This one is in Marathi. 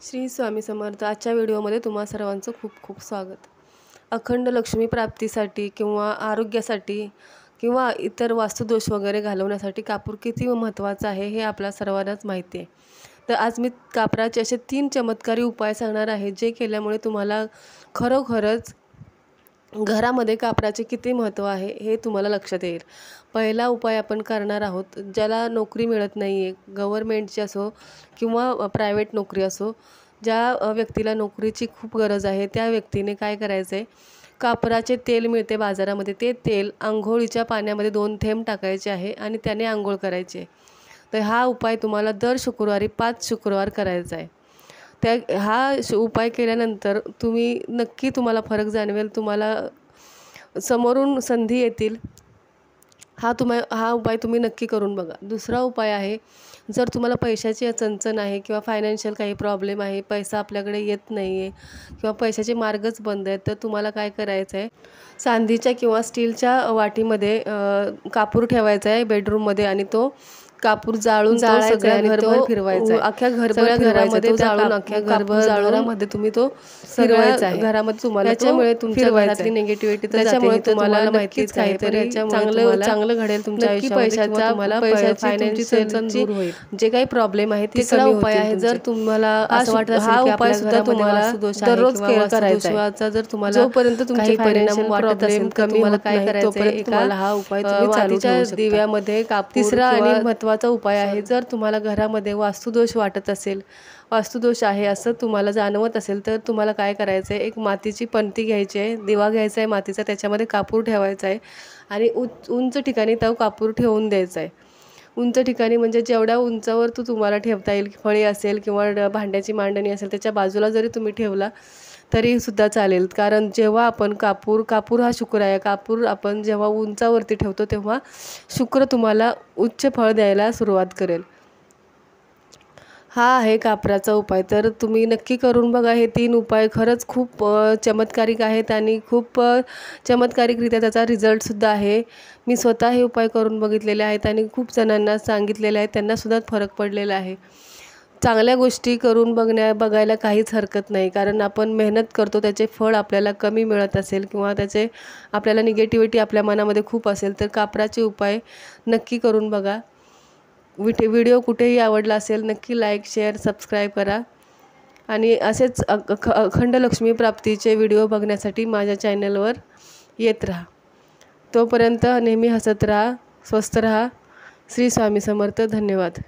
श्री स्वामी समर्थ. आजच्या व्हिडिओमध्ये तुम्हा सर्वांचं खूप खूप स्वागत. अखंड लक्ष्मी प्राप्तीसाठी किंवा आरोग्यासाठी किंवा इतर वास्तुदोष वगैरे घालवण्यासाठी कापूर किती महत्त्वाचा आहे हे आपल्या सर्वांनाच माहिती आहे. तर आज मी कापराचे असे 3 चमत्कारी उपाय सांगणार आहे, जे केल्यामुळे तुम्हाला खरोखरच घरामध्ये कापराचे किती महत्त्व आहे हे तुम्हाला लक्षात येईल. पहिला उपाय आपण करणार आहोत. ज्याला नोकरी मिळत नाही आहे, गव्हर्मेंटची असो किंवा प्रायव्हेट नोकरी असो, ज्या व्यक्तीला नोकरीची खूप गरज आहे त्या व्यक्तीने काय करायचं आहे, कापराचे तेल मिळते बाजारामध्ये, ते तेल अंघोळीच्या पाण्यामध्ये 2 थेंब टाकायचे आहे आणि त्याने अंघोळ करायचे. तर हा उपाय तुम्हाला दर शुक्रवारी 5 शुक्रवार करायचा आहे. हा उपाय केल्यानंतर तुम्हाला फरक जाणवेल. तुम्हाला समोरून संधी येतील. हा उपाय तुम्ही नक्की करून बघा. दुसरा उपाय आहे, जर तुम्हाला पैशाची चणचण आहे किंवा फायनान्शियल काही प्रॉब्लेम आहे, पैसा आपल्याकडे येत नाही आहे किंवा पैशाचे मार्गच बंद आहेत, तर तुम्हाला काय करायचं आहे, चांदीच्या किंवा स्टीलच्या वाटीमध्ये कापूर ठेवायचा आहे बेडरूममध्ये आणि तो कापूर जाळून सगळ्या घरभर फिरवायचा आहे. अख्ख्या घरभर घरामध्ये जाळून अख्ख्या घरामध्ये तुम्ही तो फिरवायचा आहे. घरामध्ये तुम्हाला त्याच्यामुळे तुमच्या घरातली निगेटिव्हिटी त्याच्यामुळे तुम्हाला माहितीच काहीतरी चांगलं घडेल तुमच्या आयुष्यामध्ये. पैशाची चणचण दूर होईल. जे काही प्रॉब्लेम आहे ते कमी उपाय आहे. जर तुम्हाला असं वाटत असेल की उपाय सुद्धा तुम्हाला दररोज करायचा आहे, जर तुम्हाला जोपर्यंत तुमचे परिणाम वाटत असेल कमी तुम्हाला काय करायचं आहे, तुम्हाला हा उपाय तुम्ही चालू दिव्यामध्ये कापूर. तिसरा आणि महत्त्वाचा उपाय आहे, जर तुम्हाला घरामध्ये वास्तुदोष वाटत असेल, वास्तुदोष आहे असं तुम्हाला जाणवत असेल, तर तुम्हाला काय करायचं आहे, एक मातीची पणती घ्यायची आहे, दिवा घ्यायचा आहे मातीचा, त्याच्यामध्ये कापूर ठेवायचा आहे आणि उंच ठिकाणी तो कापूर ठेवून द्यायचा आहे. उंच ठिकाणी म्हणजे जेवढ्या उंचावर तुम्हाला ठेवता येईल, फळी असेल किंवा भांड्याची मांडणी असेल त्याच्या बाजूला जरी तुम्ही ठेवला तरी सुद्धा चालेल. कारण जेव्हा आपण कापूर हा शुक्र आहे, कापूर आपण जेव्हा उंचावरती ठेवतो तेव्हा शुक्र तुम्हाला उच्च फळ द्यायला सुरुवात करेल. हा आहे कापराचा उपाय. तर तुम्ही नक्की करून बघा. हे 3 उपाय खरंच खूप चमत्कारिक आहेत आणि खूप चमत्कारिकरित्या त्याचा रिझल्टसुद्धा आहे. मी स्वतः हे उपाय करून बघितलेले आहेत आणि खूप जणांना सांगितलेले आहेत, त्यांनासुद्धा फरक पडलेला आहे. चांगल्या गोष्टी करून बघायला काहीच हरकत नाही, कारण आपण मेहनत करतो, त्याचे फळ आपल्याला कमी मिळत असेल किंवा आपल्याला निगेटिव्हिटी आपल्या मनामध्ये खूप असेल, तर कापराचे उपाय नक्की करून बघा. व्हिडिओ कुठेही आवडला असेल नक्की लाईक, शेअर, सबस्क्राईब करा आणि असेच अखंड लक्ष्मी प्राप्तीचे व्हिडिओ बघण्यासाठी माझ्या चॅनलवर येत राहा. तोपर्यंत नेहमी हसत राहा, स्वस्थ राहा. श्री स्वामी समर्थ. धन्यवाद.